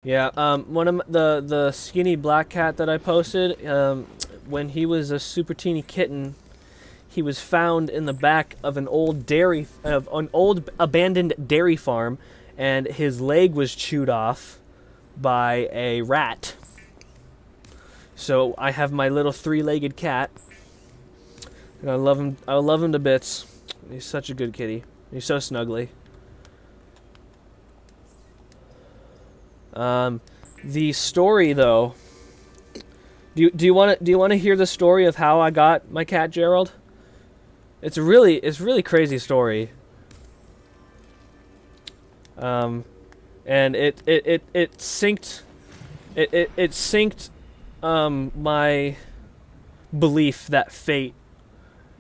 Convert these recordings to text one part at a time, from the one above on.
Yeah, one of the skinny black cat that I posted, when he was a super teeny kitten, he was found in the back of an old abandoned dairy farm, and his leg was chewed off by a rat. So I have my little three-legged cat, and I love him. I love him to bits. He's such a good kitty. He's so snuggly. Um, the story though. Do you want to hear the story of how I got my cat Gerald? It's really crazy story. Um, and it synced it synced my belief that fate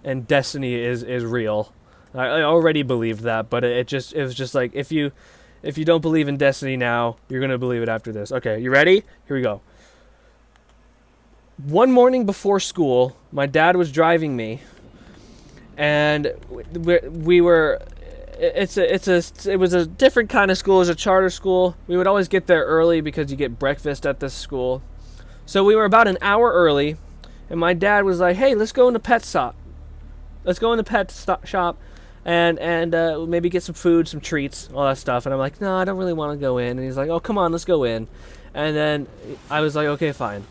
and destiny is real. I already believed that, but it was just like if you don't believe in destiny now, you're gonna believe it after this. Okay, you ready? Here we go. One morning before school, my dad was driving me, and we were. It was a different kind of school. It was a charter school. We would always get there early because you get breakfast at this school. So we were about an hour early, and my dad was like, "Hey, let's go in the pet shop. Let's go in the shop, and maybe get some food, some treats, all that stuff." And I'm like, "No, I don't really want to go in." And he's like, "Oh, come on, let's go in." And then I was like, "Okay, fine."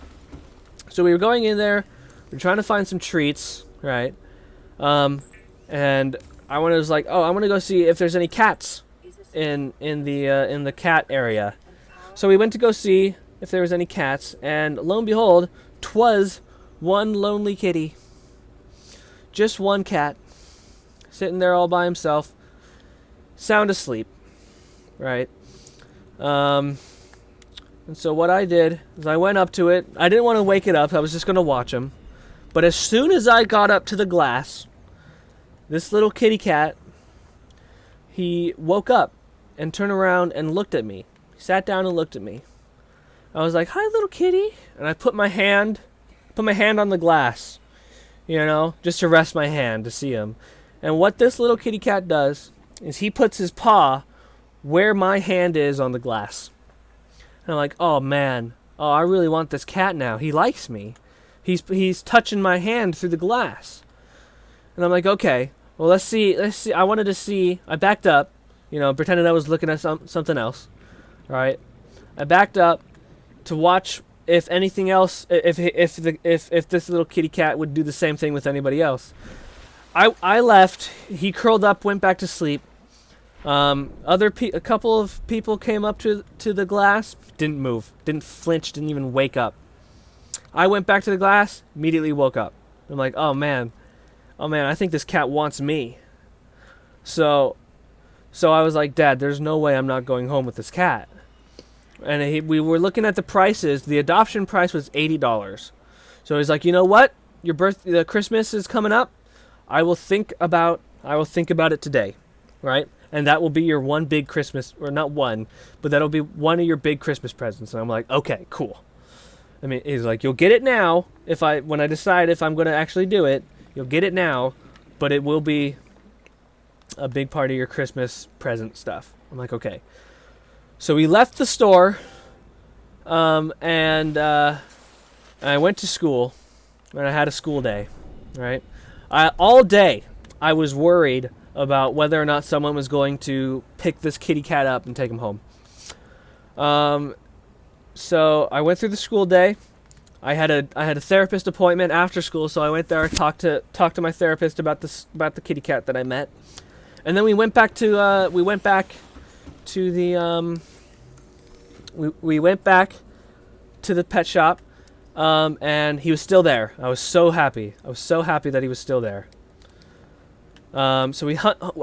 So we were going in there. We are trying to find some treats, right? And I was like, "Oh, I want to go see if there's any cats in the cat area." So we went to go see if there was any cats, and lo and behold, 'twas one lonely kitty. Just one cat, sitting there all by himself, sound asleep, right? And so what I did is I went up to it. I didn't want to wake it up. I was just going to watch him. But as soon as I got up to the glass, this little kitty cat, he woke up and turned around and looked at me. He sat down and looked at me. I was like, "Hi, little kitty." And I put my hand on the glass, just to rest my hand to see him. And what this little kitty cat does is he puts his paw where my hand is on the glass. And I'm like, "Oh man, oh I really want this cat now. He likes me. He's touching my hand through the glass." And I'm like, "Okay, well let's see. I wanted to see. I backed up, pretended I was looking at something else. All right. I backed up to watch if anything else, if this little kitty cat would do the same thing with anybody else. I left. He curled up, went back to sleep. A couple of people came up to the glass, didn't move, didn't flinch, didn't even wake up. I went back to the glass, immediately woke up. I'm like, oh man, I think this cat wants me. So I was like, "Dad, there's no way I'm not going home with this cat." And we were looking at the prices. The adoption price was $80. So he's like, "You know what? The Christmas is coming up. I will think about it today, right? And that will be your one big Christmas, or not one, but that'll be one of your big Christmas presents." And I'm like, "Okay, cool." I mean, he's like, "You'll get it now when I decide if I'm going to actually do it. You'll get it now, but it will be a big part of your Christmas present stuff." I'm like, "Okay." So we left the store, and I went to school, and I had a school day, right? All day, I was worried about whether or not someone was going to pick this kitty cat up and take him home. So I went through the school day. I had a therapist appointment after school, so I went there and talked to my therapist about the kitty cat that I met, and then we went back to the we went back to the pet shop, and he was still there. I was so happy. That he was still there. So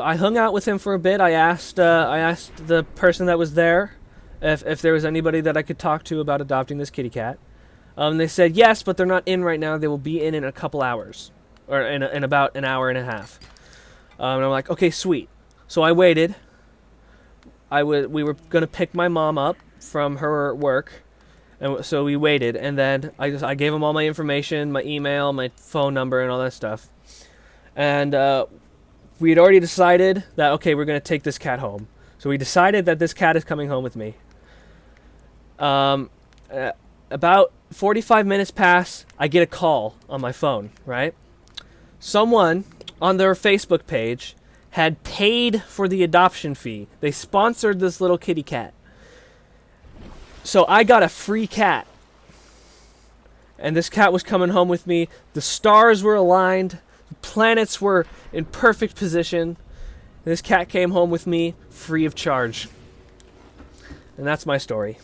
I hung out with him for a bit. I asked the person that was there if there was anybody that I could talk to about adopting this kitty cat. They said yes, but they're not in right now. They will be in a couple hours, or in about an hour and a half. And I'm like, "Okay, sweet." So I waited. We were gonna pick my mom up from her work, and so we waited. And then I gave him all my information, my email, my phone number, and all that stuff. And we had already decided that, okay, we're gonna take this cat home. So we decided that this cat is coming home with me. Um, about 45 minutes pass, I get a call on my phone, right? Someone on their Facebook page had paid for the adoption fee. They sponsored this little kitty cat. So I got a free cat. And this cat was coming home with me. The stars were aligned. The planets were in perfect position. This cat came home with me free of charge. And that's my story.